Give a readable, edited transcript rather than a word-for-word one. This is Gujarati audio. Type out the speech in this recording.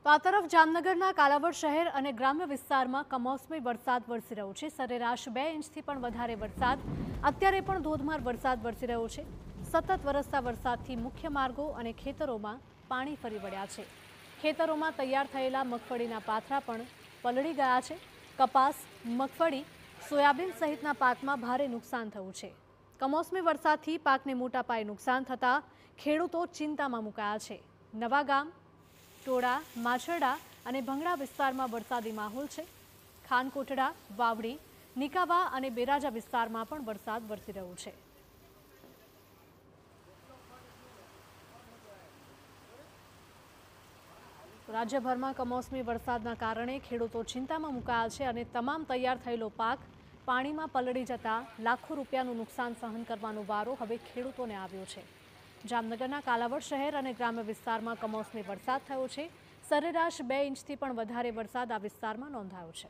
તો આ તરફ જામનગરના કાલાવડ શહેર અને ગ્રામ્ય વિસ્તારમાં કમોસમી વરસાદ વરસી રહ્યો છે। સરેરાશ 2 ઇંચથી પણ વધારે વરસાદ અત્યારે પણ ધોધમાર વરસાદ વરસી રહ્યો છે। સતત વરસતા વરસાદથી મુખ્ય માર્ગો અને ખેતરોમાં પાણી ફરી વળ્યા છે। ખેતરોમાં તૈયાર થયેલા મગફળીના પાથરા પણ પલળી ગયા છે। કપાસ, મગફળી, સોયાબીન સહિતના પાકમાં ભારે નુકસાન થયું છે। કમોસમી વરસાદથી પાકને મોટા પાયે નુકસાન થતાં ખેડૂતો ચિંતામાં મુકાયા છે। નવાગામ, ટોડા, માછરડા અને ભંગડા વિસ્તારમાં વરસાદી માહોલ છે। ખાનકોટડા, વાવડી, નિકાવા અને બેરાજા વિસ્તારમાં પણ વરસાદ વરસી રહ્યો છે। રાજ્યભરમાં કમોસમી વરસાદના કારણે ખેડૂતો ચિંતામાં મુકાયા છે અને તમામ તૈયાર થયેલો પાક પાણીમાં પલળી જતા લાખો રૂપિયાનું નુકસાન સહન કરવાનો વારો હવે ખેડૂતોને આવ્યો છે। જામનગરના કાલાવડ શહેર અને ગ્રામ્ય વિસ્તારમાં કમોસમી વરસાદ થયો છે। સરેરાશ 2 ઇંચથી પણ વધારે વરસાદ આ વિસ્તારમાં નોંધાયો છે।